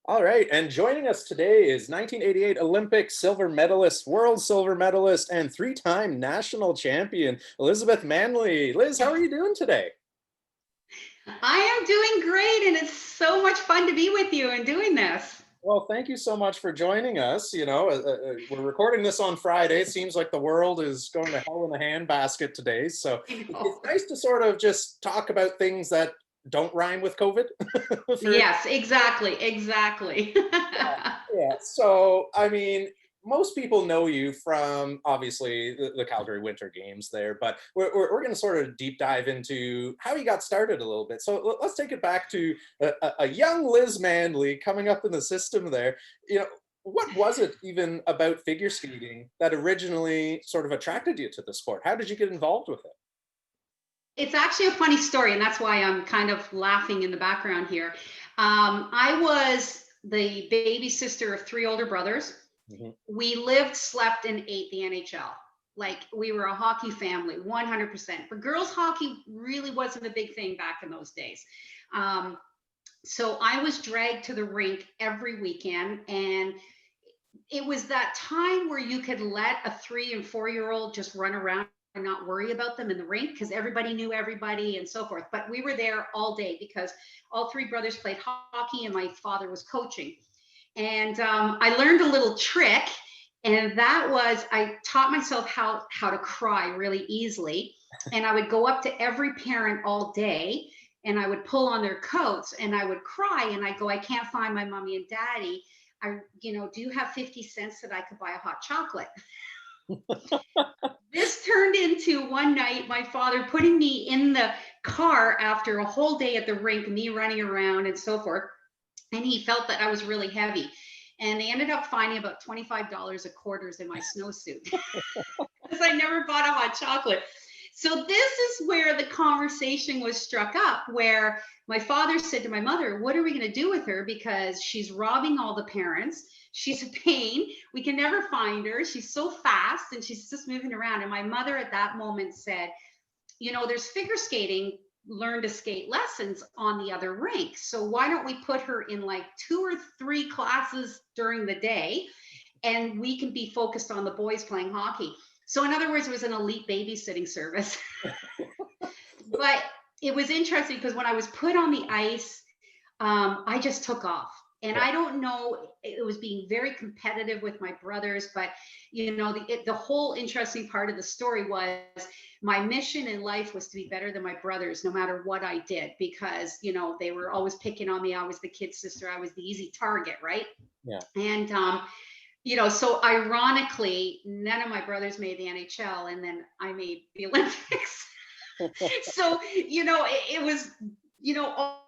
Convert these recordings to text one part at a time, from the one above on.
All right, and joining us today is 1988 Olympic silver medalist, world silver medalist, and three-time national champion, Elizabeth Manley. Liz, how are you doing today? I am doing great, and it's so much fun to be with you and doing this. Well, thank you so much for joining us. We're recording this on Friday. It seems like the world is going to hell in a handbasket today. So I it's know. nice to sort of just talk about things that don't rhyme with COVID. for Yes, exactly, exactly. Yeah. So, I mean, most people know you from obviously the Calgary Winter Games there, but we're going to sort of deep dive into how you got started a little bit. So let's take it back to a young Liz Manley coming up in the system there. What was it even about figure skating that originally sort of attracted you to the sport? How did you get involved with it? It's actually a funny story, and that's why I'm kind of laughing in the background here. I was the baby sister of three older brothers. Mhm. We lived, slept, and ate the NHL. Like we were a hockey family, 100%. But girls' hockey really wasn't a big thing back in those days. Um, so I was dragged to the rink every weekend, and it was that time where you could let a 3 and 4 year old just run around and not worry about them in the rink because everybody knew everybody and so forth. But we were there all day because all three brothers played hockey and my father was coaching. And I learned a little trick, and that was I taught myself how to cry really easily. And I would go up to every parent all day and I would pull on their coats and I would cry and I go, I can't find my mommy and daddy. Do you have 50 cents that I could buy a hot chocolate? This turned into one night my father putting me in the car after a whole day at the rink, me running around and so forth. And he felt that I was really heavy. And they ended up finding about $25 of quarters in my snowsuit because I never bought a hot chocolate. So this is where the conversation was struck up, where my father said to my mother, what are we going to do with her? Because she's robbing all the parents. She's a pain. We can never find her. She's so fast and she's just moving around. And my mother at that moment said, there's figure skating, learn to skate lessons on the other rink. So why don't we put her in like 2 or 3 classes during the day and we can be focused on the boys playing hockey. So in other words, it was an elite babysitting service. But it was interesting because when I was put on the ice, I just took off. And Yeah. I don't know, it was being very competitive with my brothers, but the whole interesting part of the story was my mission in life was to be better than my brothers, no matter what I did, because they were always picking on me. I was the kid sister, I was the easy target, right? Yeah. And so ironically, none of my brothers made the NHL, and then I made the Olympics. So it was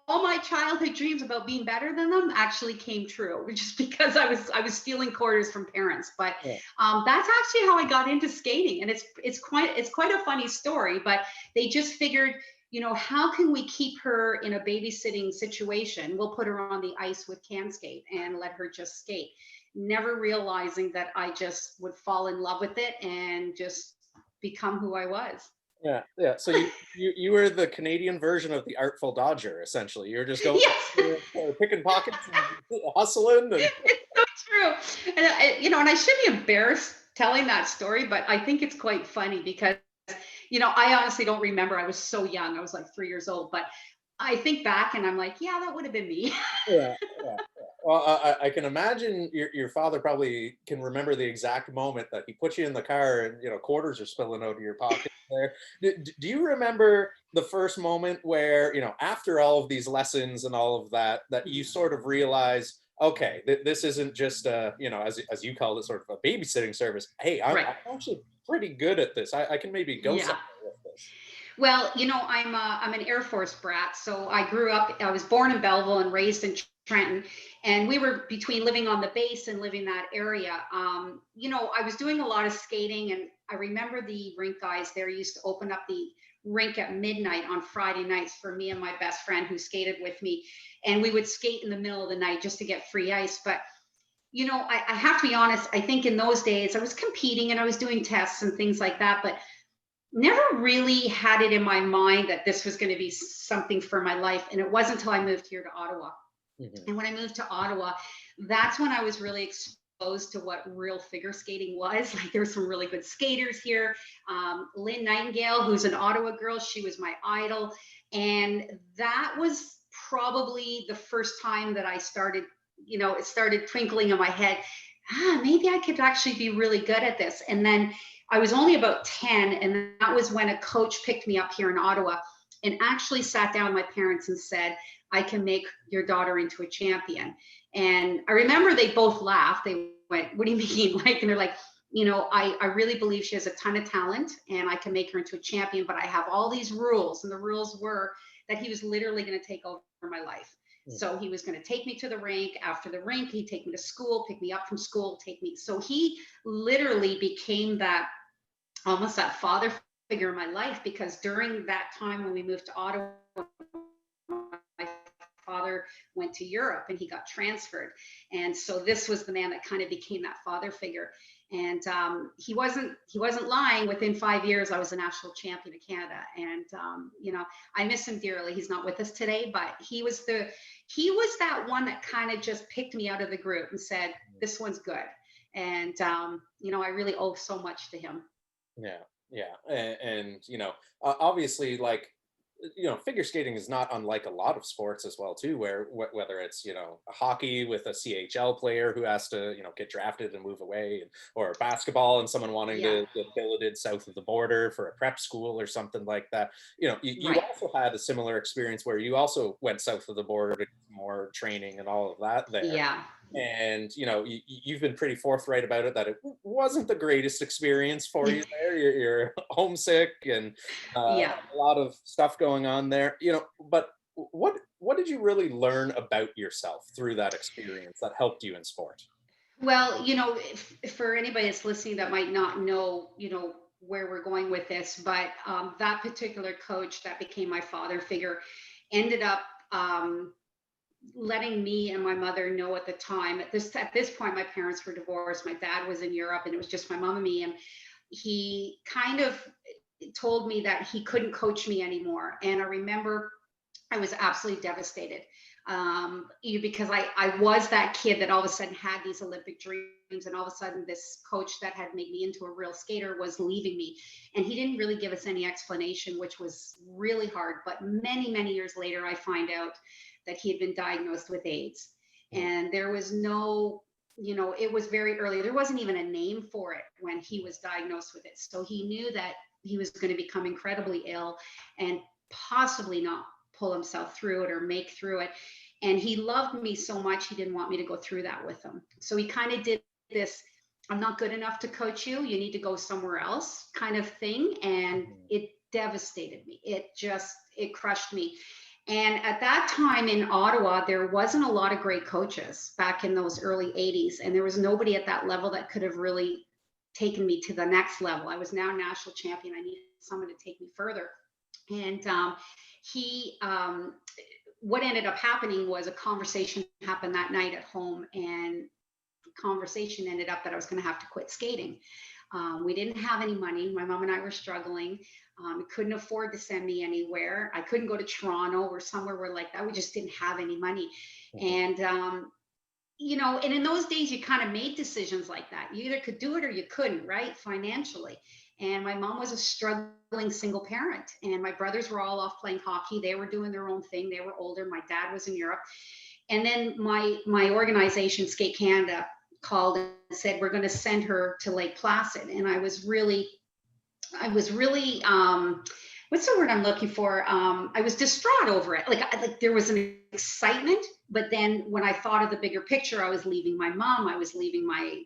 all my childhood dreams about being better than them actually came true, just because I was stealing quarters from parents. But Yeah. that's actually how I got into skating, and it's quite a funny story. But they just figured, how can we keep her in a babysitting situation? We'll put her on the ice with can skate and let her just skate, never realizing that I just would fall in love with it and just become who I was. Yeah, yeah. So you were the Canadian version of the Artful Dodger, essentially. You're just going Yes. picking pockets and hustling, and It's so true. And and I should be embarrassed telling that story, but I think it's quite funny because I honestly don't remember. I was so young. I was like 3 years old, but I think back and I'm like, yeah, that would have been me. yeah, yeah. Well, I can imagine your father probably can remember the exact moment that he put you in the car and quarters are spilling out of your pocket there. Do you remember the first moment where after all of these lessons and all of that you sort of realize, okay, this isn't just as you called it, sort of a babysitting service. Hey, I'm, Right. I'm actually pretty good at this. I can maybe go Yeah. somewhere with this. Well, I'm an Air Force brat, so I grew up. I was born in Belleville and raised in Trenton, and we were between living on the base and living that area. I was doing a lot of skating, and I remember the rink guys there used to open up the rink at midnight on Friday nights for me and my best friend who skated with me, and we would skate in the middle of the night just to get free ice. But I have to be honest. I think in those days I was competing and I was doing tests and things like that, but never really had it in my mind that this was going to be something for my life. And it wasn't until I moved here to Ottawa. Mhm. And when I moved to Ottawa, that's when I was really exposed to what real figure skating was. Like there were some really good skaters here. Lynn Nightingale, who's an Ottawa girl, she was my idol. And that was probably the first time that I started, it started twinkling in my head. Maybe I could actually be really good at this. And then I was only about 10, and that was when a coach picked me up here in Ottawa and actually sat down with my parents and said, I can make your daughter into a champion. And I remember they both laughed. They went, what do you mean? Like, and they're like, I really believe she has a ton of talent and I can make her into a champion, but I have all these rules. And the rules were that he was literally going to take over my life. So he was going to take me to the rink. After the rink, he'd take me to school, pick me up from school, take me. So he literally became that, almost that father figure in my life, because during that time when we moved to Ottawa, my father went to Europe and he got transferred. And so this was the man that kind of became that father figure. And he wasn't lying. Within 5 years, I was a national champion of Canada. And I miss him dearly. He's not with us today, but he was that one that kind of just picked me out of the group and said, "This one's good." And I really owe so much to him. Yeah, yeah, and obviously, like, figure skating is not unlike a lot of sports as well too, where whether it's hockey with a CHL player who has to get drafted and move away, or basketball and someone wanting Yeah, to get billeted south of the border for a prep school or something like that. You right. also had a similar experience where you also went south of the border to get more training and all of that there. Yeah, And you've been pretty forthright about it that it wasn't the greatest experience for you there. You're homesick and yeah. a lot of stuff going on there. But what did you really learn about yourself through that experience that helped you in sport? Well, for anybody that's listening that might not know, where we're going with this, but that particular coach that became my father figure ended up letting me and my mother know at the time. At this point, my parents were divorced. My dad was in Europe, and it was just my mom and me. And he kind of told me that he couldn't coach me anymore. And I remember I was absolutely devastated, because I was that kid that all of a sudden had these Olympic dreams, and all of a sudden this coach that had made me into a real skater was leaving me, and he didn't really give us any explanation, which was really hard. But many, many years later, I find out that he had been diagnosed with AIDS, Mm, and there was no, it was very early. There wasn't even a name for it when he was diagnosed with it. So he knew that he was going to become incredibly ill and possibly not pull himself through it or make through it. And he loved me so much, he didn't want me to go through that with him. So he kind of did this, I'm not good enough to coach you. You need to go somewhere else kind of thing. And mm, it devastated me. It crushed me. And at that time in Ottawa, there wasn't a lot of great coaches back in those early 80s. And there was nobody at that level that could have really taken me to the next level. I was now national champion. I needed someone to take me further. And he what ended up happening was a conversation happened that night at home, and the conversation ended up that I was going to have to quit skating. We didn't have any money. My mom and I were struggling. We couldn't afford to send me anywhere. I couldn't go to Toronto or somewhere where like that. We just didn't have any money. mhm, And and in those days, you kind of made decisions like that. You either could do it or you couldn't, right? Financially. And my mom was a struggling single parent, and my brothers were all off playing hockey. They were doing their own thing. They were older. My dad was in Europe. And then my organization, Skate Canada, called and said, we're going to send her to Lake Placid. And I was really what's the word I'm looking for? I was distraught over it. Like there was an excitement, but then when I thought of the bigger picture, I was leaving my mom, I was leaving my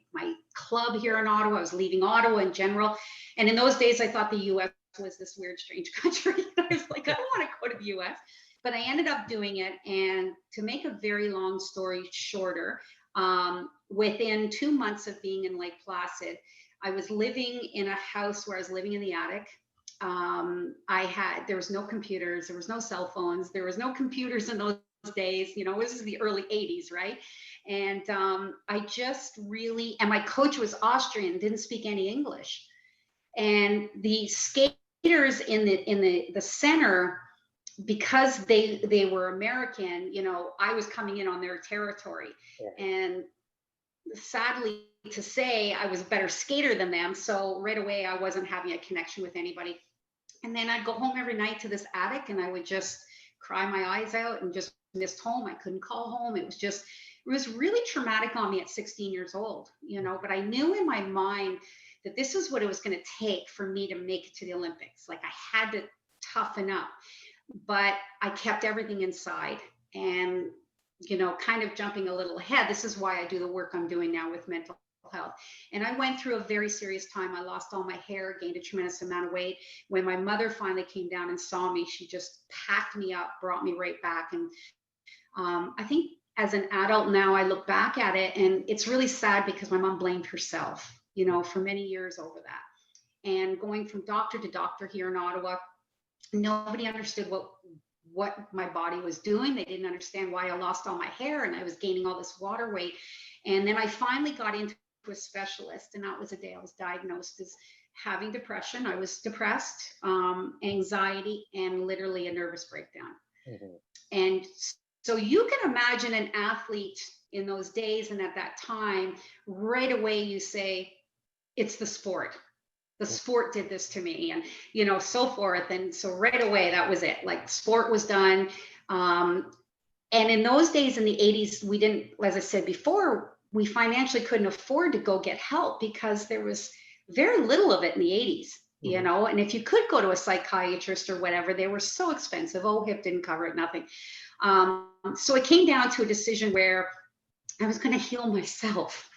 club here in Ottawa, I was leaving Ottawa in general. And in those days, I thought the U.S. was this weird, strange country. I was like, I don't want to go to the U.S. But I ended up doing it. And to make a very long story shorter, within 2 months of being in Lake Placid, I was living in a house where I was living in the attic. There was no computers, there was no cell phones, there was no computers in those days. This is the early 80s, right? And I just really, and my coach was Austrian, didn't speak any English. And the skaters in the center because they were American, you know, I was coming in on their territory. Yeah. And sadly to say, I was a better skater than them. So right away, I wasn't having a connection with anybody. And then I'd go home every night to this attic and I would just cry my eyes out and just missed home. I couldn't call home. It was really traumatic on me at 16 years old, you know, but I knew in my mind that this is what it was going to take for me to make it to the Olympics. Like I had to toughen up, but I kept everything inside. And, you know, kind of jumping a little ahead, this is why I do the work I'm doing now with mental health. And I went through a very serious time. I lost all my hair, gained a tremendous amount of weight. When my mother finally came down and saw me, she just packed me up, brought me right back. And I think as an adult now, I look back at it and it's really sad because my mom blamed herself, you know, for many years over that. And going from doctor to doctor here in Ottawa, nobody understood what my body was doing. They didn't understand why I lost all my hair and I was gaining all this water weight. And then I finally got into a specialist, and that was the day I was diagnosed as having depression. I was depressed, anxiety, and literally a nervous breakdown. Mm-hmm. And so you can imagine an athlete in those days and at that time, right away you say, it's the sport. The sport did this to me, and, you know, so forth. And so right away, that was it. Like sport was done. And in those days in the 80s, we didn't, as I said before, we financially couldn't afford to go get help because there was very little of it in the 80s, mm-hmm. you know, and if you could go to a psychiatrist or whatever, they were so expensive. OHIP didn't cover it, nothing. So it came down to a decision where I was going to heal myself,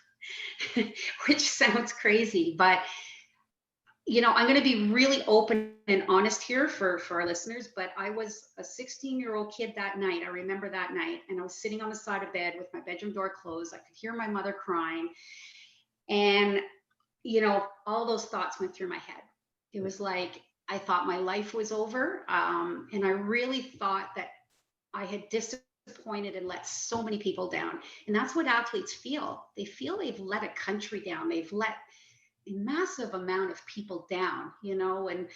which sounds crazy, but you know, I'm going to be really open and honest here for our listeners, but I was a 16-year-old kid that night. I remember that night, and I was sitting on the side of bed with my bedroom door closed. I could hear my mother crying, and, you know, all those thoughts went through my head. It was like, I thought my life was over. And I really thought that I had disappointed and let so many people down. And that's what athletes feel. They feel they've let a country down. They've let a massive amount of people down, you know, and,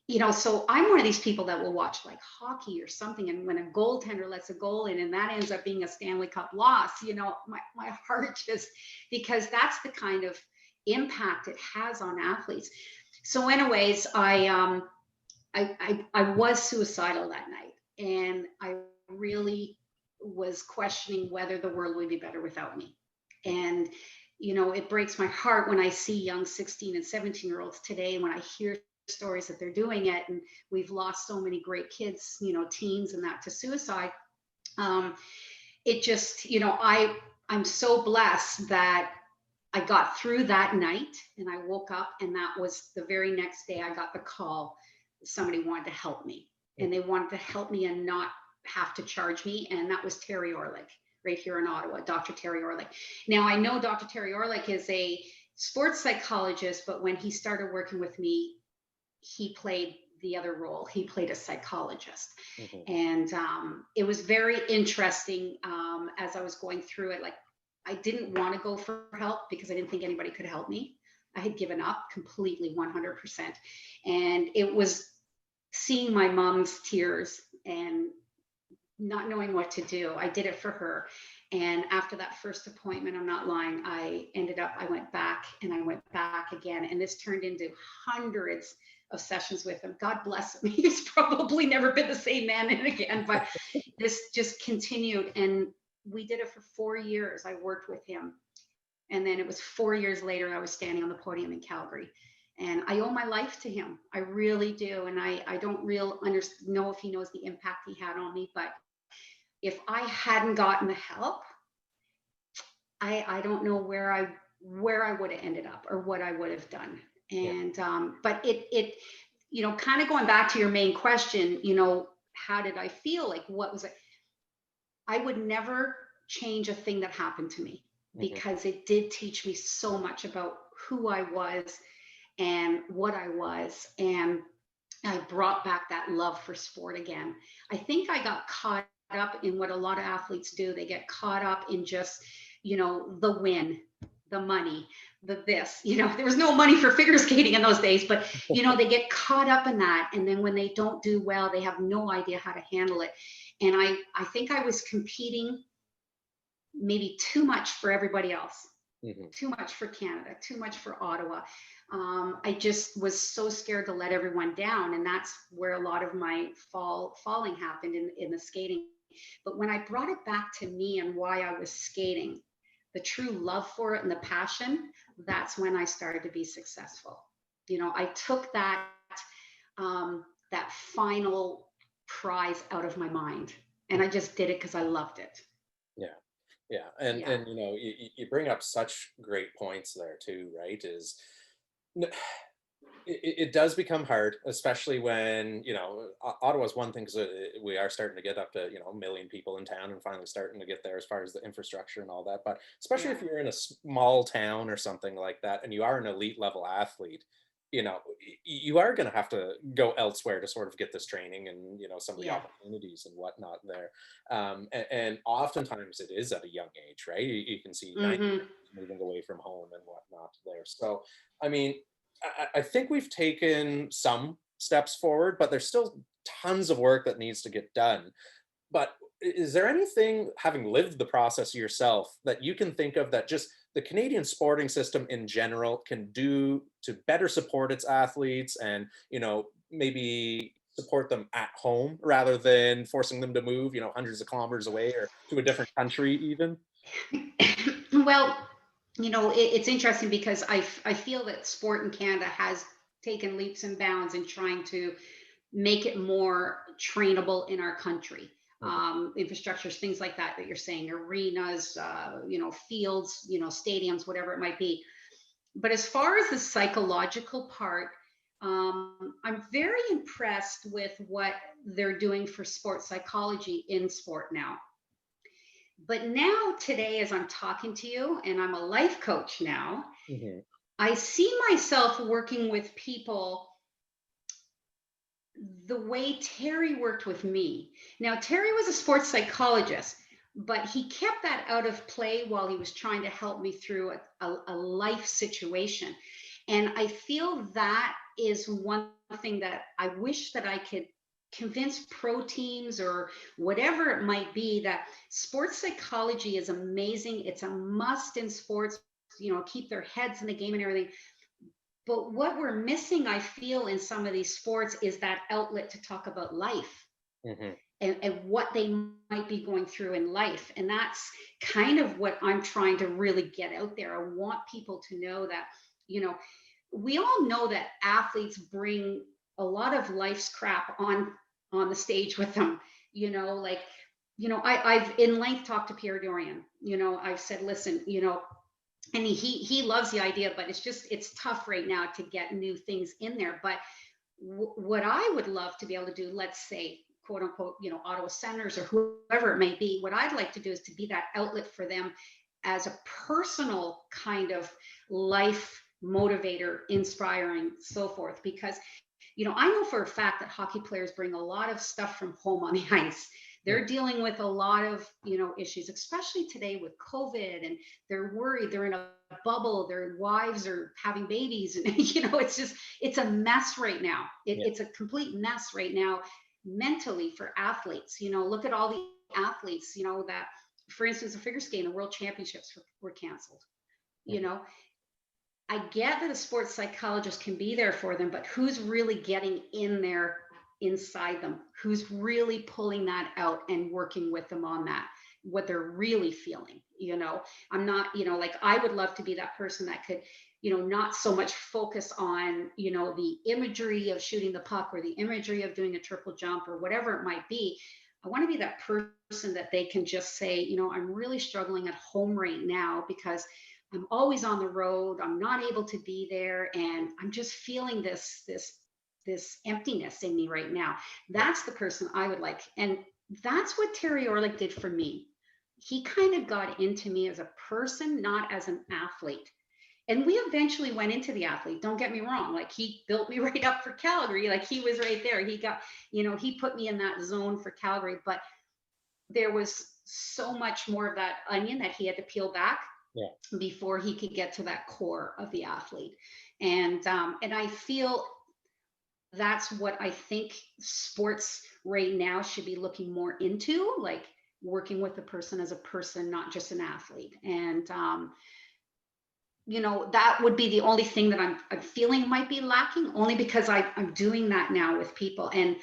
you know, so I'm one of these people that will watch like hockey or something. And when a goaltender lets a goal in and that ends up being a Stanley Cup loss, you know, my heart just, because that's the kind of impact it has on athletes. So anyways, I was suicidal that night, and I really was questioning whether the world would be better without me. And you know, it breaks my heart when I see young 16 and 17-year-olds today, when I hear stories that they're doing it, and we've lost so many great kids, you know, teens and that to suicide. It just, you know, I'm so blessed that I got through that night and I woke up, and that was the very next day I got the call. Somebody wanted to help me, and they wanted to help me and not have to charge me. And that was Terry Orlick, right here in Ottawa, Dr. Terry Orlick. Now, I know Dr. Terry Orlick is a sports psychologist, but when he started working with me, he played the other role. He played a psychologist. Mm-hmm. And it was very interesting as I was going through it. Like, I didn't want to go for help because I didn't think anybody could help me. I had given up completely, 100%. And it was seeing my mom's tears and not knowing what to do. I did it for her. And after that first appointment, I'm not lying, I went back and I went back again. And this turned into hundreds of sessions with him. God bless him. He's probably never been the same man again, but this just continued. And we did it for 4 years. I worked with him. And then it was 4 years later, I was standing on the podium in Calgary. And I owe my life to him. I really do. And I don't know if he knows the impact he had on me, but if I hadn't gotten the help, I don't know where I would have ended up or what I would have done. And, but it, you know, kind of going back to your main question, you know, how did I feel? Like, what was it? I would never change a thing that happened to me, because it did teach me so much about who I was and what I was. And I brought back that love for sport again. I think I got caught up in what a lot of athletes do. They get caught up in just, you know, the win, the money, the this, there was no money for figure skating in those days, but they get caught up in that. And then when they don't do well, they have no idea how to handle it. And I think I was competing maybe too much for everybody else, too much for Canada, too much for Ottawa. I just was so scared to let everyone down. And that's where a lot of my falling happened in the skating. But when I brought it back to me and why I was skating, the true love for it and the passion, that's when I started to be successful. I took that that final prize out of my mind, and I just did it because I loved it. Yeah. And you bring up such great points there too, right? It does become hard, especially when, Ottawa's one thing, because we are starting to get up to, a million people in town and finally starting to get there as far as the infrastructure and all that. But especially if you're in a small town or something like that, and you are an elite level athlete, you are going to have to go elsewhere to sort of get this training and, some of the opportunities and whatnot there. And oftentimes it is at a young age, right? You can see 90 moving away from home and whatnot there. So, I mean, I think we've taken some steps forward, but there's still tons of work that needs to get done. But is there anything, having lived the process yourself, that you can think of that just the Canadian sporting system in general can do to better support its athletes and, maybe support them at home rather than forcing them to move, hundreds of kilometers away or to a different country even? Well, it's interesting because I feel that sport in Canada has taken leaps and bounds in trying to make it more trainable in our country. Infrastructures, things like that you're saying, arenas, fields, stadiums, whatever it might be. But as far as the psychological part, I'm very impressed with what they're doing for sports psychology in sport now. But now, today, as I'm talking to you, and I'm a life coach now, I see myself working with people the way Terry worked with me. Now, Terry was a sports psychologist, but he kept that out of play while he was trying to help me through a life situation. And I feel that is one thing that I wish that I could convince pro teams or whatever it might be, that sports psychology is amazing. It's a must in sports, keep their heads in the game and everything. But what we're missing, I feel, in some of these sports is that outlet to talk about life and what they might be going through in life. And that's kind of what I'm trying to really get out there. I want people to know that, we all know that athletes bring a lot of life's crap on the stage with them. I've in length talked to Pierre Dorian. I've said, listen, and he loves the idea, but it's tough right now to get new things in there. But what I would love to be able to do, let's say, quote unquote, Ottawa Senators or whoever it may be, what I'd like to do is to be that outlet for them as a personal kind of life motivator, inspiring, so forth. Because I know for a fact that hockey players bring a lot of stuff from home on the ice. They're dealing with a lot of, issues, especially today with COVID, and they're worried. They're in a bubble. Their wives are having babies, and it's a mess right now. It's a complete mess right now mentally for athletes. Look at all the athletes. That, for instance, the figure skating, the World Championships were canceled. I get that a sports psychologist can be there for them, but who's really getting in there inside them? Who's really pulling that out and working with them on that, what they're really feeling? I'm not, I would love to be that person that could, not so much focus on, the imagery of shooting the puck or the imagery of doing a triple jump or whatever it might be. I want to be that person that they can just say, I'm really struggling at home right now because I'm always on the road. I'm not able to be there. And I'm just feeling this emptiness in me right now. That's the person I would like. And that's what Terry Orlick did for me. He kind of got into me as a person, not as an athlete. And we eventually went into the athlete. Don't get me wrong. Like, he built me right up for Calgary. Like, he was right there. He got, he put me in that zone for Calgary, but there was so much more of that onion that he had to peel back. before he could get to that core of the athlete. And I feel that's what I think sports right now should be looking more into, like working with the person as a person, not just an athlete. And that would be the only thing that I'm feeling might be lacking, only because I'm doing that now with people. And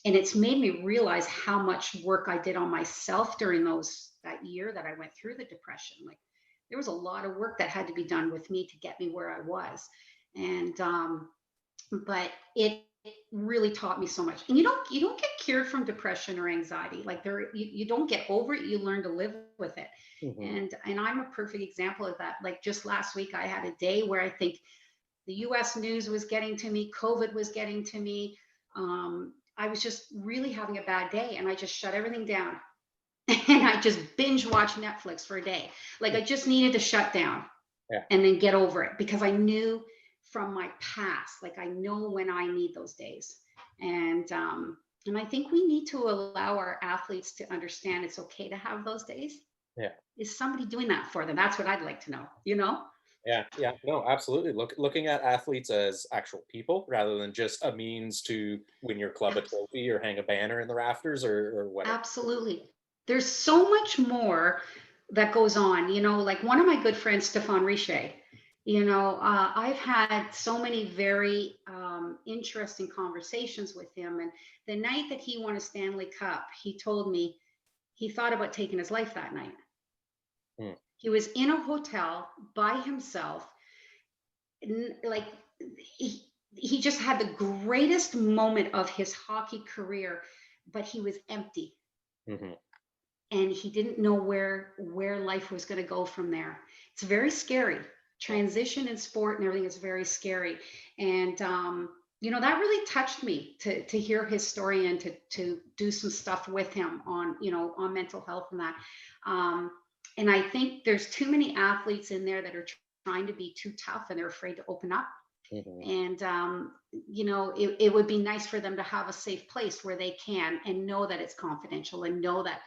it's made me realize how much work I did on myself during that year that I went through the depression. Like, there was a lot of work that had to be done with me to get me where I was. And but it really taught me so much. And you don't get cured from depression or anxiety. Like, you don't get over it, you learn to live with it. Mm-hmm. And I'm a perfect example of that. Like, just last week I had a day where I think the US news was getting to me, COVID was getting to me. I was just really having a bad day, and I just shut everything down. And I just binge watched Netflix for a day. Like, I just needed to shut down Yeah. and then get over it, because I knew from my past, like, I know when I need those days. And I think we need to allow our athletes to understand it's okay to have those days. Yeah. Is somebody doing that for them? That's what I'd like to know, Yeah, yeah, no, absolutely. Looking at athletes as actual people rather than just a means to win your club a trophy or hang a banner in the rafters or whatever. Absolutely. There's so much more that goes on. Like, one of my good friends, Stefan Richey, I've had so many very interesting conversations with him. And the night that he won a Stanley Cup, he told me he thought about taking his life that night. Hmm. He was in a hotel by himself. Like, he just had the greatest moment of his hockey career, but he was empty. Mm-hmm. And he didn't know where life was going to go from there. It's very scary. Transition in sport and everything is very scary. And that really touched me to hear his story, and to do some stuff with him on mental health and that. And I think there's too many athletes in there that are trying to be too tough, and they're afraid to open up. Mm-hmm. And it would be nice for them to have a safe place where they can, and know that it's confidential, and know that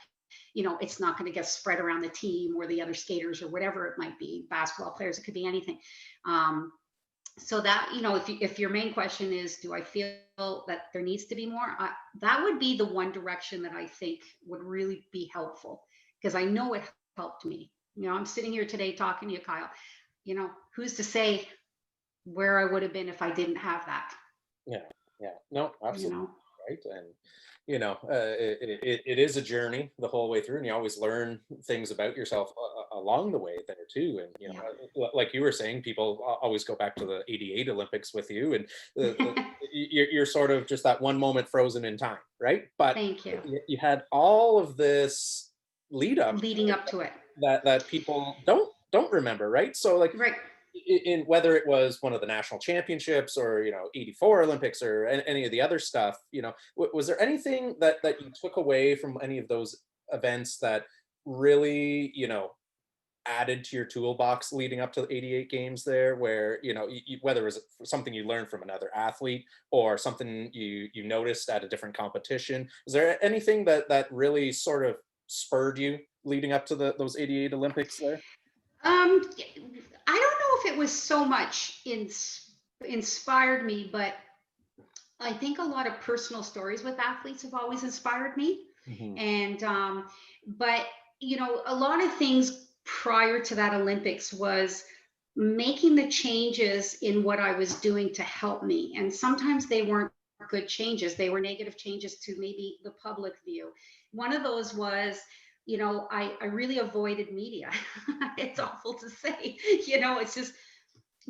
it's not going to get spread around the team or the other skaters or whatever it might be, basketball players, it could be anything. So that, if your main question is, do I feel that there needs to be more, that would be the one direction that I think would really be helpful, because I know it helped me. I'm sitting here today talking to you, Kyle. Who's to say where I would have been if I didn't have that? Yeah, yeah, no, you absolutely know right. And it is a journey the whole way through, and you always learn things about yourself along the way there too. And like you were saying, people always go back to the '88 Olympics with you, and you're sort of just that one moment frozen in time, right? But Thank you. you had all of this Leading up to it. that people don't remember, right? So, like, Right. in whether it was one of the national championships or '84 Olympics or any of the other stuff, was there anything that you took away from any of those events that really added to your toolbox leading up to the '88 games there, where whether it was something you learned from another athlete or something you noticed at a different competition? Was there anything that really sort of spurred you leading up to those '88 Olympics there? I don't know if it was so much inspired me, but I think a lot of personal stories with athletes have always inspired me. Hmm. And but a lot of things prior to that Olympics was making the changes in what I was doing to help me. And sometimes they weren't good changes. They were negative changes to maybe the public view. One of those was, I really avoided media. It's awful to say, it's just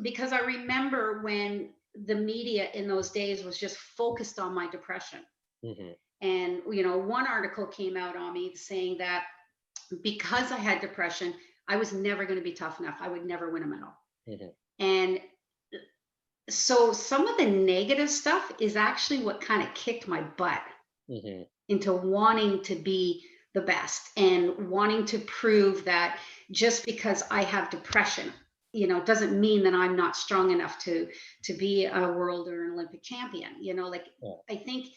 because I remember when the media in those days was just focused on my depression. Hmm. And, one article came out on me saying that because I had depression, I was never going to be tough enough. I would never win a medal. Hmm. And so some of the negative stuff is actually what kind of kicked my butt Hmm. into wanting to be the best, and wanting to prove that just because I have depression, doesn't mean that I'm not strong enough to be a world or an Olympic champion. Like, Yeah. I think,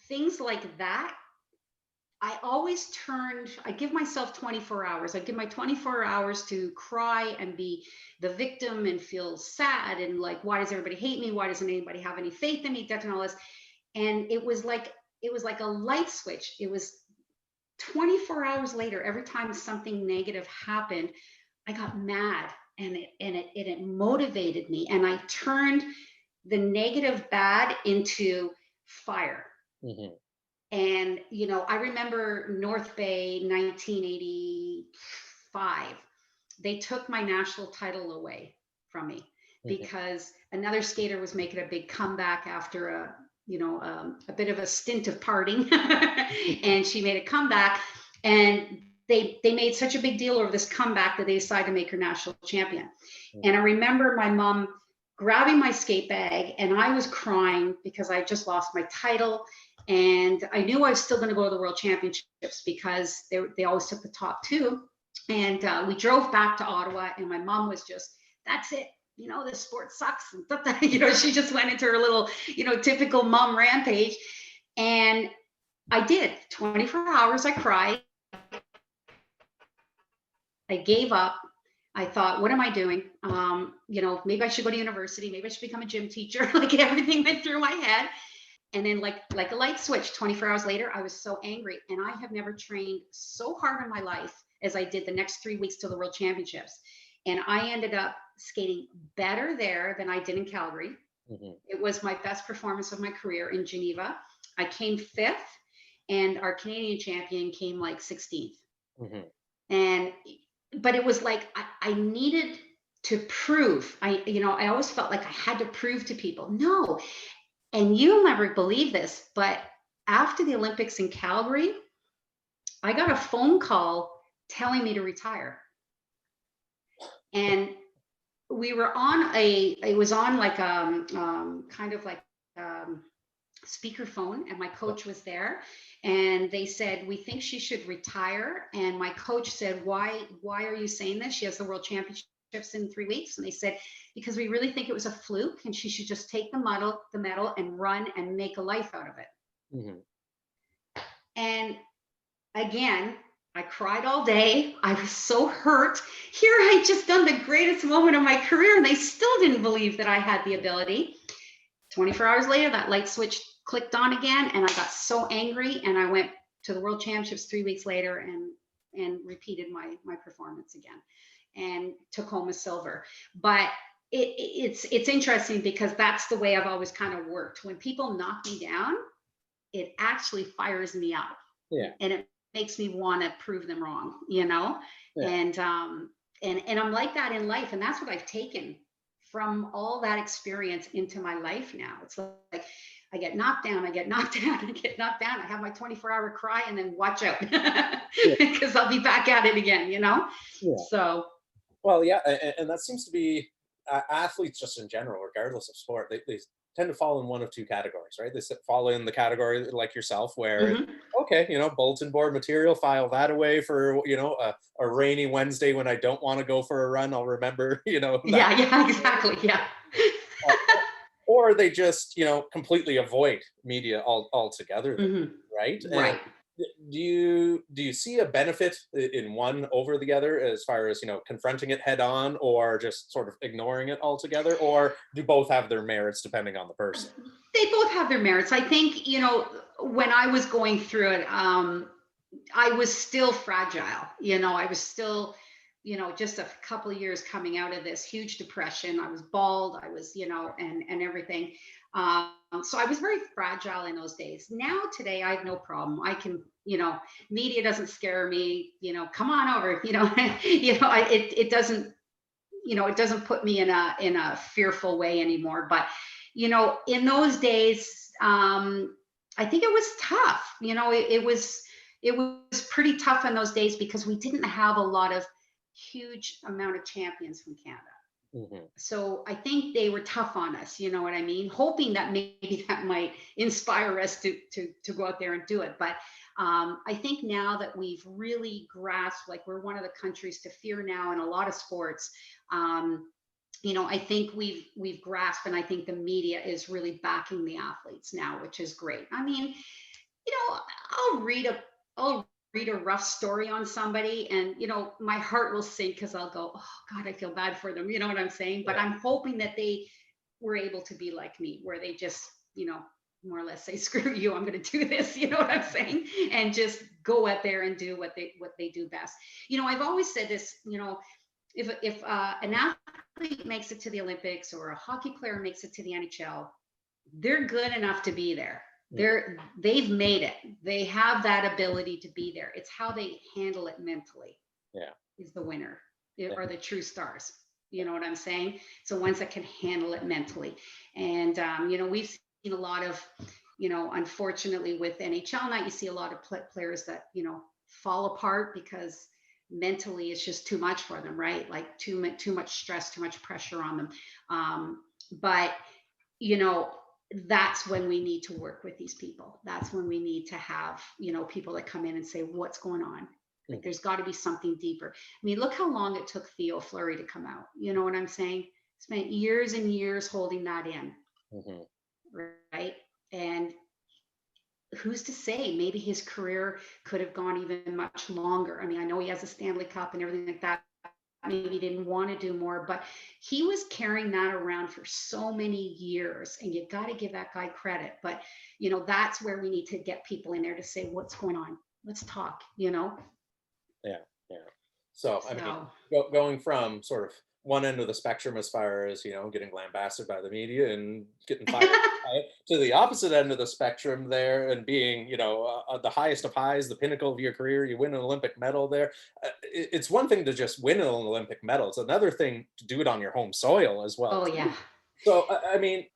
things like that I give myself 24 hours. I give my 24 hours to cry and be the victim and feel sad and like, why does everybody hate me? Why doesn't anybody have any faith in me? That and all this. And it was like a light switch. It was 24 hours later, every time something negative happened, I got mad, and it motivated me, and I turned the negative bad into fire. Mm-hmm. And, I remember North Bay 1985. They took my national title away from me because another skater was making a big comeback after a bit of a stint of partying. And she made a comeback, and they made such a big deal over this comeback that they decided to make her national champion. And I remember my mom grabbing my skate bag, and I was crying because I just lost my title. And I knew I was still going to go to the World Championships because they always took the top two. And we drove back to Ottawa, and my mom was just, that's it. This sport sucks. She just went into her little, typical mom rampage. And I did. 24 hours, I cried. I gave up. I thought, what am I doing? Maybe I should go to university. Maybe I should become a gym teacher. Like, everything went through my head. And then like a light switch, 24 hours later, I was so angry. And I have never trained so hard in my life as I did the next 3 weeks till the World Championships. And I ended up skating better there than I did in Calgary. It was my best performance of my career in Geneva. I came 5th, and our Canadian champion came like 16th. But it was like I needed to prove. I always felt like I had to prove to people. No. And you'll never believe this, but after the Olympics in Calgary, I got a phone call telling me to retire. And we were on it was on like kind of like speakerphone, and my coach was there, and they said, we think she should retire. And my coach said, why are you saying this? She has the World Championships in 3 weeks. And they said, because we really think it was a fluke, and she should just take the medal and run and make a life out of it. And again, I cried all day. I was so hurt. Here I just done the greatest moment of my career, and they still didn't believe that I had the ability. 24 hours later, that light switch clicked on again, and I got so angry, and I went to the World Championships 3 weeks later and repeated my performance again and took home a silver. But it's interesting because that's the way I've always kind of worked. When people knock me down, it actually fires me up. Yeah. And it makes me want to prove them wrong, Yeah. And I'm like that in life. And that's what I've taken from all that experience into my life now. It's like I get knocked down, I get knocked down, I get knocked down. I have my 24-hour cry, and then watch out because I'll be back at it again, Yeah. So. Well, yeah. And that seems to be athletes just in general, regardless of sport, they tend to fall in one of two categories, right? They fall in the category like yourself where, okay, bulletin board material, file that away for, a rainy Wednesday when I don't want to go for a run. I'll remember, Yeah, exactly. Yeah. Or they just, completely avoid media altogether, right? Right. And do you see a benefit in one over the other as far as, confronting it head on, or just sort of ignoring it altogether? Or do both have their merits depending on the person? They both have their merits. I think, when I was going through it, I was still fragile. I was still, just a couple of years coming out of this huge depression. I was bald. I was, and everything. So I was very fragile in those days. Now, today, I have no problem. I can, media doesn't scare me. Come on over. It doesn't, it doesn't put me in a fearful way anymore. But, in those days, I think it was tough. It was pretty tough in those days because we didn't have a lot of huge amount of champions from Canada. So I think they were tough on us, you know what I mean? Hoping that maybe that might inspire us to go out there and do it. But I think now that we've really grasped, like, we're one of the countries to fear now in a lot of sports. I think we've grasped, and I think the media is really backing the athletes now, which is great. I mean, I'll read I'll read a rough story on somebody, and my heart will sink because I'll go, oh God, I feel bad for them. You know what I'm saying? But Yeah. I'm hoping that they were able to be like me, where they just, more or less say, screw you, I'm going to do this. You know what I'm saying? And just go out there and do what they do best. I've always said this, if an athlete makes it to the Olympics or a hockey player makes it to the NHL, they're good enough to be there. They've made it. They have that ability to be there. It's how they handle it mentally. Yeah. Is the winner, or the true stars. You know what I'm saying? So ones that can handle it mentally. And we've seen a lot of, unfortunately with NHL night, you see a lot of players that fall apart because mentally it's just too much for them, right? Like too much stress, too much pressure on them. But that's when we need to work with these people. That's when we need to have, people that come in and say, what's going on? Like there's got to be something deeper. I mean, look how long it took Theo Fleury to come out. You know what I'm saying? Spent years and years holding that in. Right. And who's to say, maybe his career could have gone even much longer. I mean, I know he has a Stanley Cup and everything like that. Maybe he didn't want to do more, but he was carrying that around for so many years, and you got to give that guy credit. But that's where we need to get people in there to say, what's going on? Let's talk. Yeah. So I mean, going from sort of one end of the spectrum as far as getting lambasted by the media and getting fired to the opposite end of the spectrum there, and being the highest of highs, the pinnacle of your career, you win an Olympic medal there. It's one thing to just win an Olympic medal, it's another thing to do it on your home soil as well. Oh yeah. So I mean,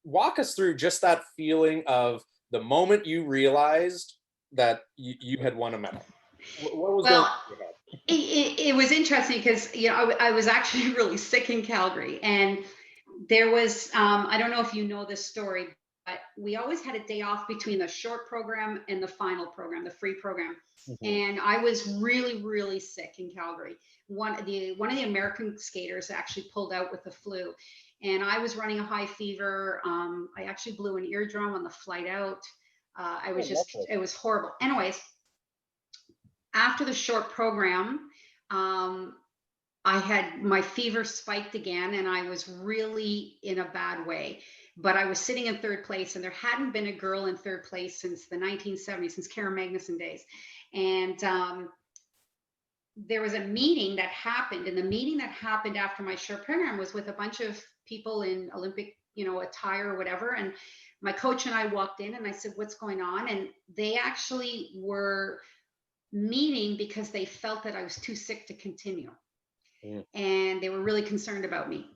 walk us through just that feeling of the moment you realized that you had won a medal. What was going through your head? It was interesting because I was actually really sick in Calgary, and there was I don't know if you know this story, but we always had a day off between the short program and the final program, the free program. And I was really, really sick in Calgary. One of the American skaters actually pulled out with the flu, and I was running a high fever. I actually blew an eardrum on the flight out. It was horrible. Anyways, after the short program, I had my fever spiked again, and I was really in a bad way. But I was sitting in third place, and there hadn't been a girl in third place since the 1970s, since Karen Magnuson days. And there was a meeting that happened, and the meeting that happened after my short program was with a bunch of people in Olympic, attire or whatever. And my coach and I walked in, and I said, "What's going on?" And they actually were meeting because they felt that I was too sick to continue. And they were really concerned about me.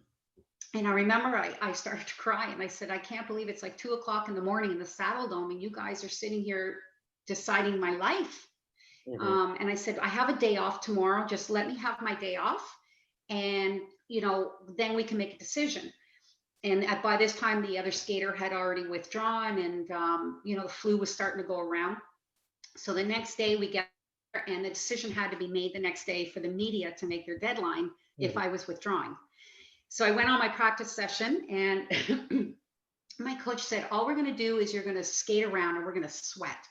And I remember I started to cry, and I said, I can't believe it's like 2:00 in the morning in the Saddle Dome, and you guys are sitting here deciding my life. And I said, I have a day off tomorrow. Just let me have my day off. And, then we can make a decision. And by this time, the other skater had already withdrawn, and, the flu was starting to go around. So the next day we get, and the decision had to be made the next day for the media to make their deadline if I was withdrawing. So I went on my practice session, and my coach said, all we're going to do is you're going to skate around, and we're going to sweat.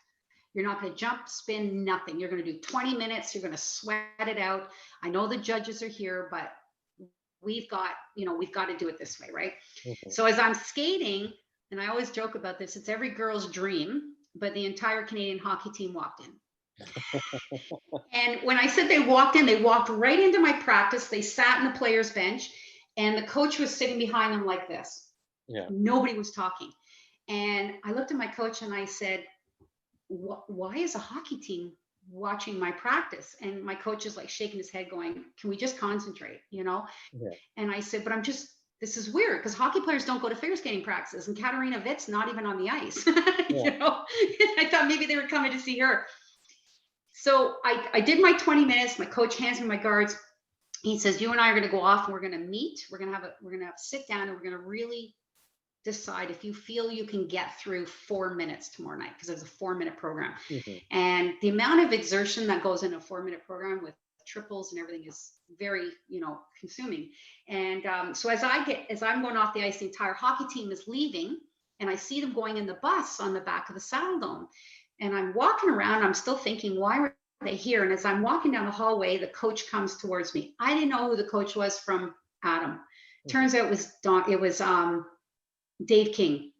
You're not going to jump, spin, nothing. You're going to do 20 minutes. You're going to sweat it out. I know the judges are here, but we've got to do it this way, right? So as I'm skating, and I always joke about this, it's every girl's dream, but the entire Canadian hockey team walked in. And when I said they walked in, they walked right into my practice. They sat in the players' bench, and the coach was sitting behind them like this. Nobody was talking. And I looked at my coach and I said, why is a hockey team watching my practice? And my coach is like shaking his head going, can we just concentrate, And I said, but this is weird because hockey players don't go to figure skating practices, and Katarina Witt's not even on the ice. I thought maybe they were coming to see her. So I did my 20 minutes. My coach hands me my guards. He says, you and I are going to go off, and we're going to meet. We're going to have a sit down, and we're going to really decide if you feel you can get through 4 minutes tomorrow night, because it's a 4-minute program. And the amount of exertion that goes in a 4-minute program with triples and everything is very, consuming. And so as I'm going off the ice, the entire hockey team is leaving, and I see them going in the bus on the back of the Saddle Dome. And I'm walking around, I'm still thinking, why were they here? And as I'm walking down the hallway, the coach comes towards me. I didn't know who the coach was from Adam. Turns out it was Dave King,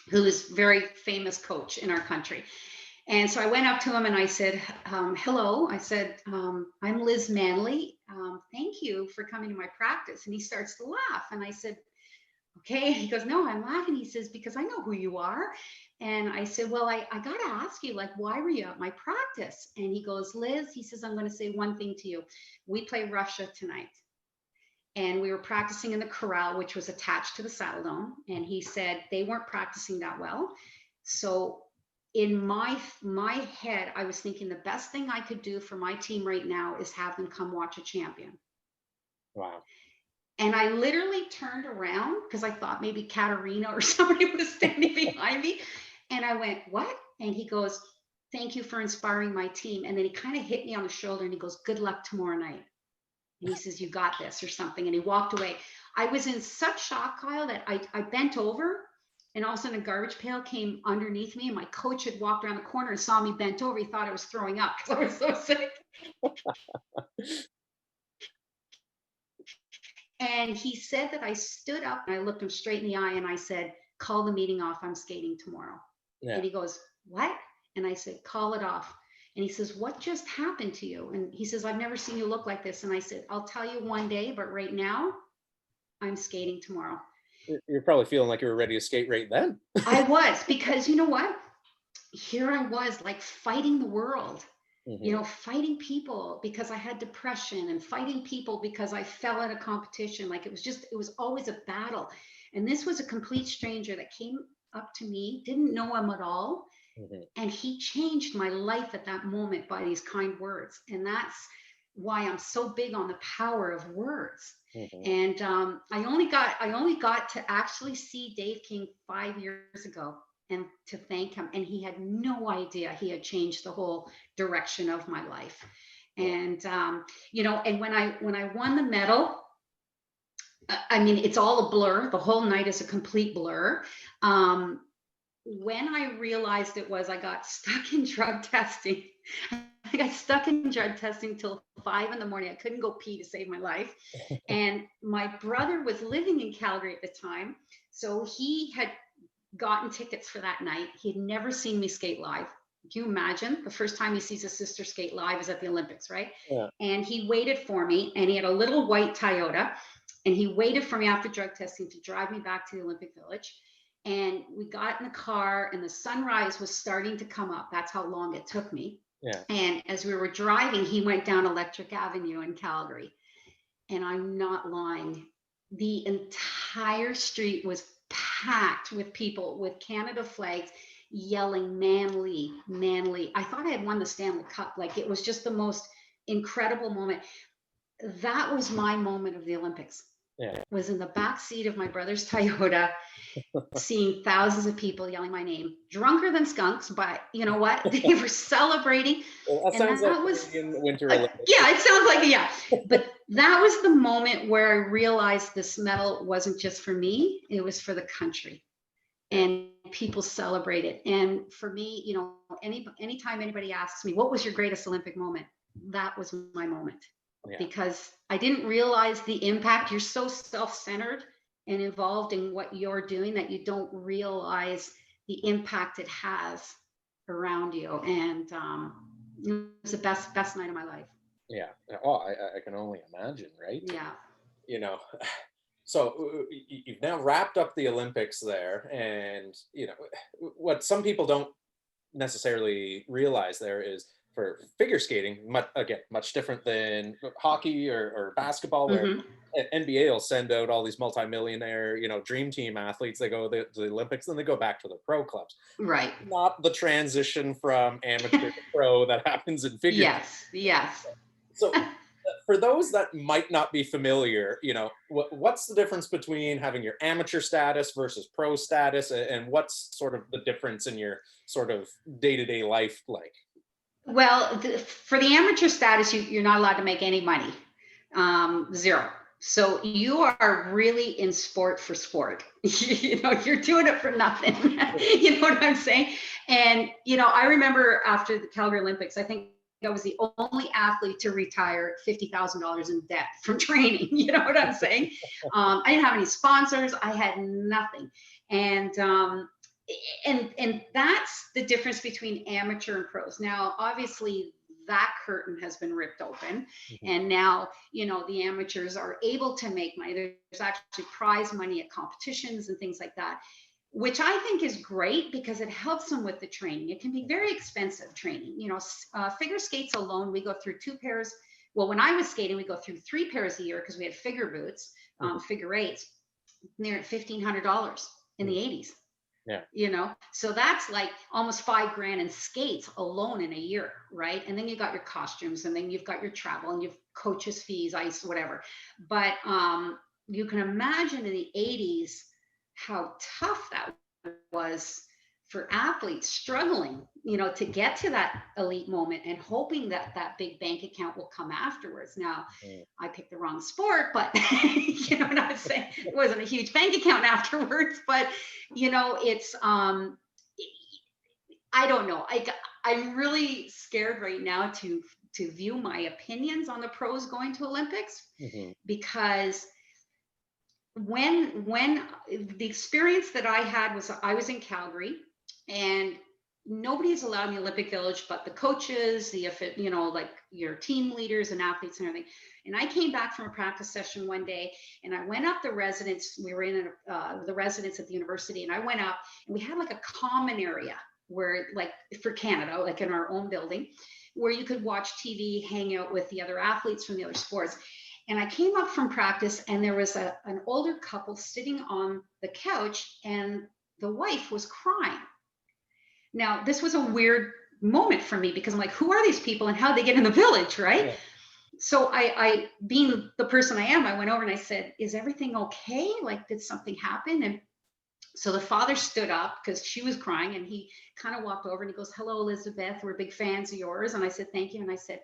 who is a very famous coach in our country. And so I went up to him and I said, hello. I said, I'm Liz Manley. Thank you for coming to my practice. And he starts to laugh. And I said, okay. He goes, no, I'm laughing. He says, because I know who you are. And I said, well, I got to ask you, like, why were you at my practice? And he goes, Liz, he says, I'm going to say one thing to you. We play Russia tonight. And we were practicing in the corral, which was attached to the Saddle Dome. And he said they weren't practicing that well. So in my head, I was thinking the best thing I could do for my team right now is have them come watch a champion. Wow. And I literally turned around because I thought maybe Katerina or somebody was standing behind me. And I went, what? And he goes, thank you for inspiring my team. And then he kind of hit me on the shoulder and he goes, good luck tomorrow night. And he says, you got this or something. And he walked away. I was in such shock, Kyle, that I bent over and all of a sudden a garbage pail came underneath me. And my coach had walked around the corner and saw me bent over. He thought I was throwing up because I was so sick. And he said that I stood up and I looked him straight in the eye and I said, call the meeting off. I'm skating tomorrow. Yeah. And he goes, what? And I said, call it off. And he says, what just happened to you? And he says, I've never seen you look like this. And I said, I'll tell you one day, but right now I'm skating tomorrow. You're probably feeling like you were ready to skate right then. I was, because you know what? Here I was like fighting the world, you know, fighting people because I had depression and fighting people because I fell at a competition. Like it was always a battle. And this was a complete stranger that came up to me, didn't know him at all. And he changed my life at that moment by these kind words. And that's why I'm so big on the power of words. And I only got to actually see Dave King 5 years ago and to thank him. And he had no idea he had changed the whole direction of my life. And, you know, and when I won the medal, I mean, it's all a blur. The whole night is a complete blur. When I realized I got stuck in drug testing. I got stuck in drug testing till 5 a.m. I couldn't go pee to save my life. And my brother was living in Calgary at the time. So he had gotten tickets for that night. He had never seen me skate live. Can you imagine? The first time he sees his sister skate live is at the Olympics, right? Yeah. And he waited for me and he had a little white Toyota and he waited for me after drug testing to drive me back to the Olympic Village. And we got in the car and the sunrise was starting to come up. That's how long it took me. Yeah. And as we were driving, he went down Electric Avenue in Calgary. And I'm not lying. The entire street was packed with people with Canada flags yelling, Manley, Manley. I thought I had won the Stanley Cup. Like it was just the most incredible moment. That was my moment of the Olympics. Yeah. Was in the back seat of my brother's Toyota, seeing thousands of people yelling my name, drunker than skunks, but you know what? They were celebrating. Well, that sounds like Winter Olympics. Yeah, it sounds like, yeah. But that was the moment where I realized this medal wasn't just for me, it was for the country. And people celebrated. And for me, you know, anytime anybody asks me, what was your greatest Olympic moment? That was my moment. Yeah. Because I didn't realize the impact. You're so self-centered and involved in what you're doing that you don't realize the impact it has around you. And it was the best night of my life. Yeah. Oh, I can only imagine, right? Yeah. You know, so you've now wrapped up the Olympics there, and you know what some people don't necessarily realize there is, for figure skating, much different than hockey or basketball, where NBA will send out all these multimillionaire, you know, dream team athletes. They go to the Olympics, then they go back to the pro clubs. Right. Not the transition from amateur to pro that happens in figure. Yes. So for those that might not be familiar, you know, what's the difference between having your amateur status versus pro status, and what's sort of the difference in your sort of day-to-day life like? Well, for the amateur status, you're not allowed to make any money, zero. So you are really in sport for sport. You're doing it for nothing. You know what I'm saying? And, I remember after the Calgary Olympics, I think I was the only athlete to retire $50,000 in debt from training. You know what I'm saying? I didn't have any sponsors. I had nothing. And that's the difference between amateur and pros. Now, obviously, that curtain has been ripped open, and now the amateurs are able to make money. There's actually prize money at competitions and things like that, which I think is great because it helps them with the training. It can be very expensive training. Figure skates alone, we go through 2 pairs. Well, when I was skating, we go through 3 pairs a year because we had figure boots, figure eights. They're at $1,500 in the 80s. Yeah. So that's like almost $5,000 in skates alone in a year, right? And then you got your costumes, and then you've got your travel, and you've coaches' fees, ice, whatever. But you can imagine in the 80s how tough that was for athletes struggling, to get to that elite moment and hoping that that big bank account will come afterwards. Now, I picked the wrong sport, but you know what I'm saying? It wasn't a huge bank account afterwards, but it's I don't know. I'm really scared right now to view my opinions on the pros going to Olympics, because when the experience that I had was I was in Calgary, and nobody's allowed in the Olympic Village but the coaches, like your team leaders and athletes and everything. And I came back from a practice session one day, and I went up the residence. We were in the residence at the university, and I went up, and we had like a common area where, like for Canada, like in our own building, where you could watch TV, hang out with the other athletes from the other sports. And I came up from practice, and there was an older couple sitting on the couch, and the wife was crying. Now, this was a weird moment for me because I'm like, who are these people and how they get in the village, right? Yeah. So I, being the person I am, I went over and I said, is everything okay? Like, did something happen? And so the father stood up because she was crying, and he kind of walked over and he goes, hello, Elizabeth, we're big fans of yours. And I said, thank you. And I said,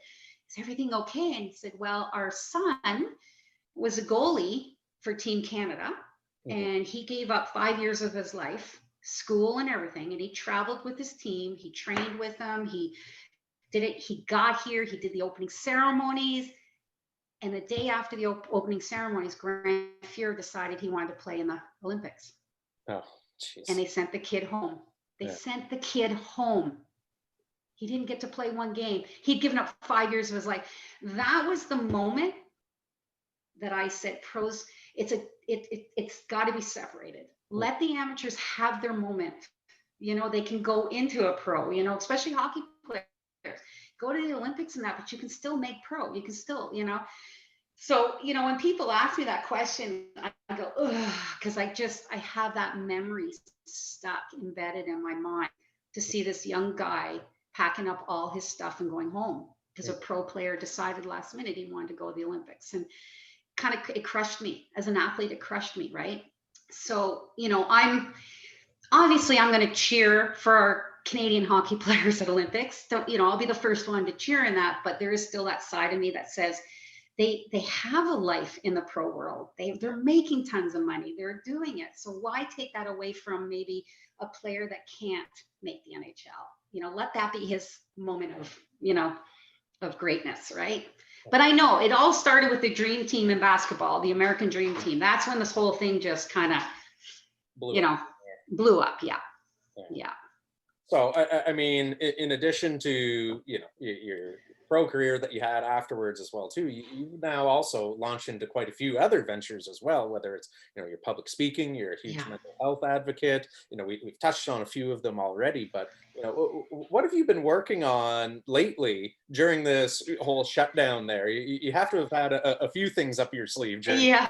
is everything okay? And he said, well, our son was a goalie for Team Canada, and he gave up 5 years of his life, school and everything, and he traveled with his team. He trained with them. He did it. He got here. He did the opening ceremonies. And the day after the opening ceremonies, Grant Fuhr decided he wanted to play in the Olympics. Oh, jeez. And they sent the kid home. They sent the kid home. He didn't get to play one game. He'd given up 5 years of his life. That was the moment that I said, pros, it's got to be separated. Let the amateurs have their moment. They can go into a pro, especially hockey players. Go to the Olympics and that, but you can still make pro. You can still, So, when people ask me that question, I go, ugh, because I have that memory stuck, embedded in my mind, to see this young guy packing up all his stuff and going home because a pro player decided last minute he wanted to go to the Olympics. And it crushed me as an athlete. It crushed me, right? So, I'm going to cheer for our Canadian hockey players at Olympics. So, I'll be the first one to cheer in that, but there is still that side of me that says they have a life in the pro world. They're making tons of money. They're doing it. So why take that away from maybe a player that can't make the NHL? Let that be his moment of greatness, right? But I know it all started with the dream team in basketball, the American Dream Team. That's when this whole thing just kind of, blew up. Yeah. So, I mean, in addition to, your pro career that you had afterwards as well, too, you now also launched into quite a few other ventures as well, whether it's, your public speaking, you're a huge mental health advocate. We've touched on a few of them already, but, what have you been working on lately during this whole shutdown there? You have to have had a few things up your sleeve. Yeah.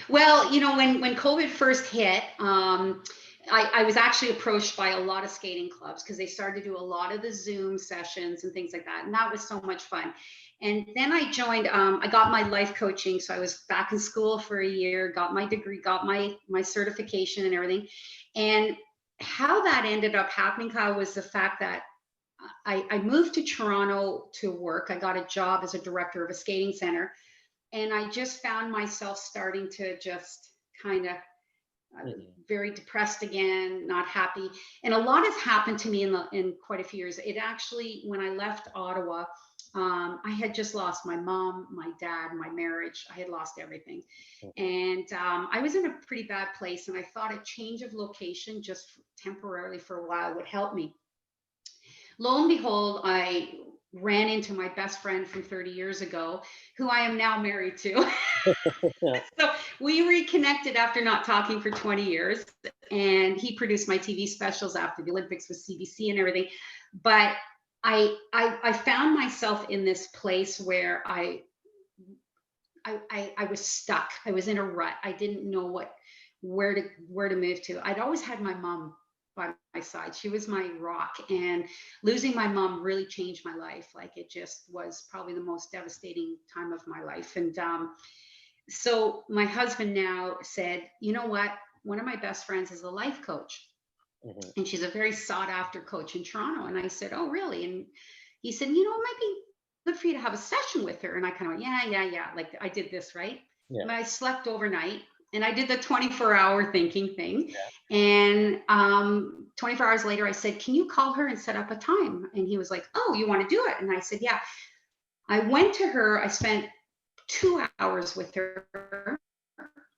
Well, when COVID first hit, I was actually approached by a lot of skating clubs because they started to do a lot of the Zoom sessions and things like that. And that was so much fun. And then I joined, I got my life coaching. So I was back in school for a year, got my degree, got my certification and everything. And how that ended up happening, Kyle, was the fact that I moved to Toronto to work. I got a job as a director of a skating center. And I just found myself starting to just kind of very depressed again, not happy. And a lot has happened to me in quite a few years. It actually, when I left Ottawa, I had just lost my mom, my dad, my marriage. I had lost everything. And I was in a pretty bad place. And I thought a change of location just temporarily for a while would help me. Lo and behold, I ran into my best friend from 30 years ago, who I am now married to. So we reconnected after not talking for 20 years, and he produced my TV specials after the Olympics with CBC and everything. But I found myself in this place where I was stuck. I was in a rut. I didn't know where to move to. I'd always had my mom by my side. She was my rock, and losing my mom really changed my life. Like, it just was probably the most devastating time of my life. And so my husband now said, you know what? One of my best friends is a life coach, and she's a very sought after coach in Toronto. And I said, oh, really? And he said, you know, it might be good for you to have a session with her. And I kind of went, yeah. Like, I did this, right? Yeah. And I slept overnight, and I did the 24-hour thinking thing. Yeah. And 24 hours later, I said, can you call her and set up a time? And he was like, oh, you want to do it? And I said, yeah. I went to her. I spent 2 hours with her.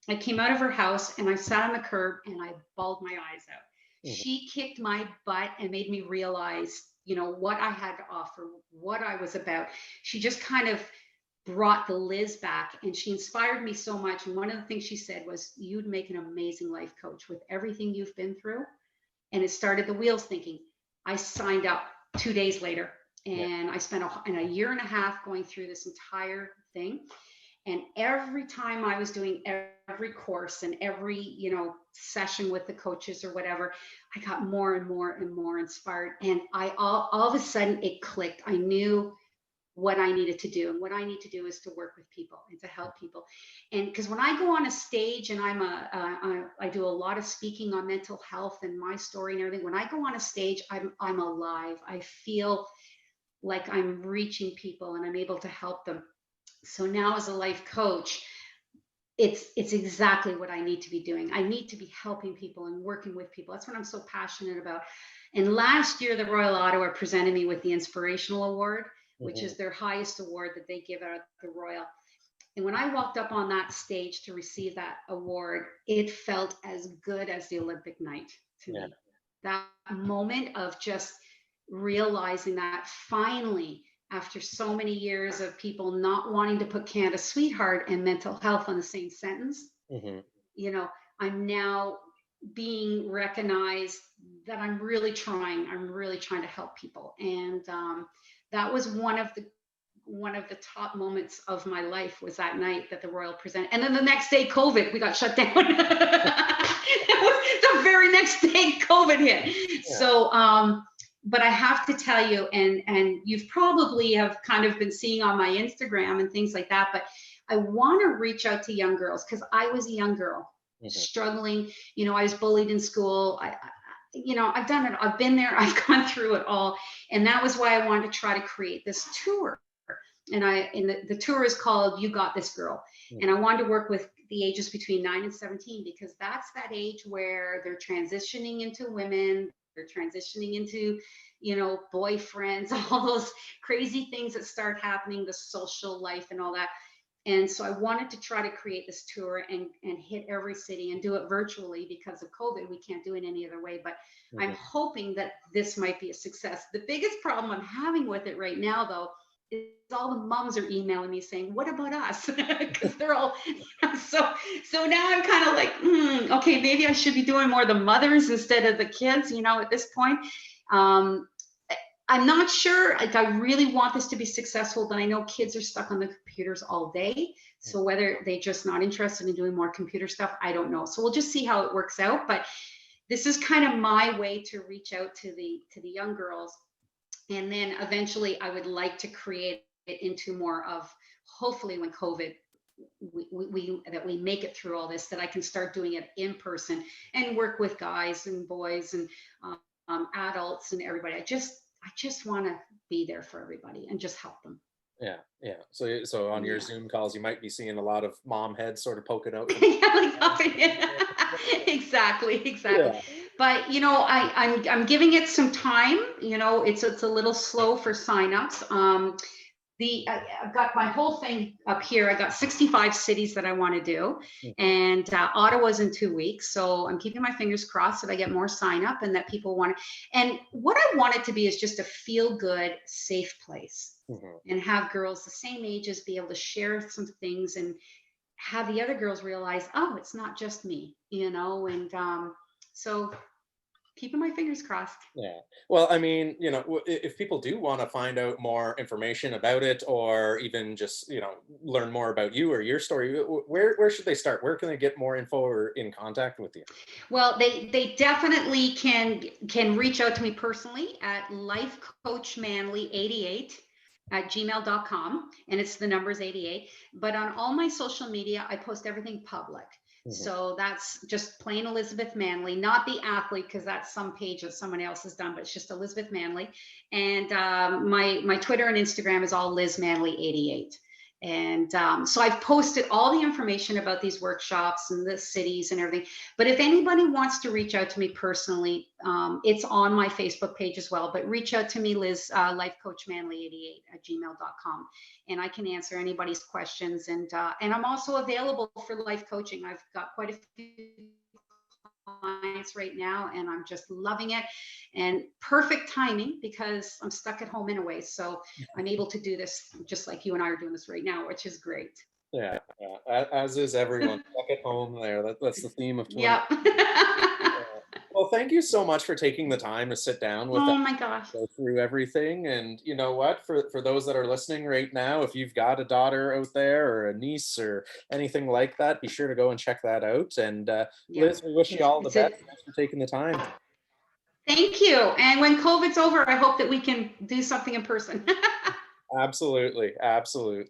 I came out of her house and I sat on the curb and I bawled my eyes out. She kicked my butt and made me realize, you know, what I had to offer, what I was about. She just kind of brought the Liz back, and she inspired me so much. And one of the things she said was, you'd make an amazing life coach with everything you've been through. And it started the wheels thinking. I signed up 2 days later, and I spent a year and a half going through this entire thing. And every time I was doing every course and every, you know, session with the coaches or whatever, I got more and more and more inspired. And I all of a sudden it clicked. I knew what I needed to do. And what I need to do is to work with people and to help people. And because when I go on a stage, and I do a lot of speaking on mental health and my story and everything, when I go on a stage, I'm alive. I feel like I'm reaching people and I'm able to help them. So now, as a life coach, it's exactly what I need to be doing. I need to be helping people and working with people. That's what I'm so passionate about. And last year, the Royal Ottawa presented me with the Inspirational Award, which is their highest award that they give out at the Royal. And when I walked up on that stage to receive that award, it felt as good as the Olympic night to me. That moment of just realizing that finally, after so many years of people not wanting to put Canada's sweetheart and mental health on the same sentence, you know, I'm now being recognized that I'm really trying to help people. And that was one of the top moments of my life, was that night that the Royal presented. And then the next day, COVID, we got shut down. It was the very next day COVID hit. Yeah. So, but I have to tell you, and you've probably have kind of been seeing on my Instagram and things like that, but I want to reach out to young girls, because I was a young girl struggling. You know, I was bullied in school. You know, I've done it. I've been there. I've gone through it all. And that was why I wanted to try to create this tour. And the tour is called You Got This Girl. And I wanted to work with the ages between 9 and 17, because that's that age where they're transitioning into women. They're transitioning into, you know, boyfriends, all those crazy things that start happening, the social life and all that. And so I wanted to try to create this tour and hit every city and do it virtually because of COVID. We can't do it any other way, but I'm hoping that this might be a success. The biggest problem I'm having with it right now, though, is all the moms are emailing me saying, what about us? Because they're all, so now I'm kind of like, okay, maybe I should be doing more the mothers instead of the kids, you know, at this point. I'm not sure. Like, I really want this to be successful, but I know kids are stuck on the computers all day. So whether they're just not interested in doing more computer stuff, I don't know. So we'll just see how it works out. But this is kind of my way to reach out to the young girls. And then eventually I would like to create it into more of, hopefully when COVID, we make it through all this, that I can start doing it in person and work with guys and boys and adults and everybody. I just want to be there for everybody and just help them. Yeah. So on your Yeah. Zoom calls, you might be seeing a lot of mom heads sort of poking out from. Yeah, like exactly. Yeah. But I'm giving it some time. It's a little slow for signups. I've got my whole thing up here. I got 65 cities that I want to do, Mhm. and Ottawa's in 2 weeks. So I'm keeping my fingers crossed that I get more sign up and that people want to. And what I want it to be is just a feel good, safe place, Mhm. and have girls the same ages be able to share some things and have the other girls realize, oh, it's not just me. And so keeping my fingers crossed. Yeah. Well, I mean, if people do want to find out more information about it, or even just, learn more about you or your story, where should they start? Where can they get more info or in contact with you? Well, they definitely can reach out to me personally at lifecoachmanly88 at gmail.com, and it's the numbers 88. But on all my social media, I post everything public. Mhm. So that's just plain Elizabeth Manley, not the athlete, because that's some page that someone else has done, but it's just Elizabeth Manley. And my Twitter and Instagram is all Liz Manley 88. And so I've posted all the information about these workshops and the cities and everything. But if anybody wants to reach out to me personally, it's on my Facebook page as well. But reach out to me, Liz, lifecoachmanly88 at gmail.com, and I can answer anybody's questions. And I'm also available for life coaching. I've got quite a few clients right now, and I'm just loving it. And perfect timing because I'm stuck at home anyway. So I'm able to do this just like you and I are doing this right now, which is great. Yeah, yeah. As is everyone stuck at home there. That's the theme of 20. Yep. Well, thank you so much for taking the time to sit down with us, Oh my gosh. go through everything. And you know what? For those that are listening right now, if you've got a daughter out there or a niece or anything like that, be sure to go and check that out. And Yeah. Liz, we wish you all the It's best. it. Thanks for taking the time. Thank you. And when COVID's over, I hope that we can do something in person. Absolutely, absolutely.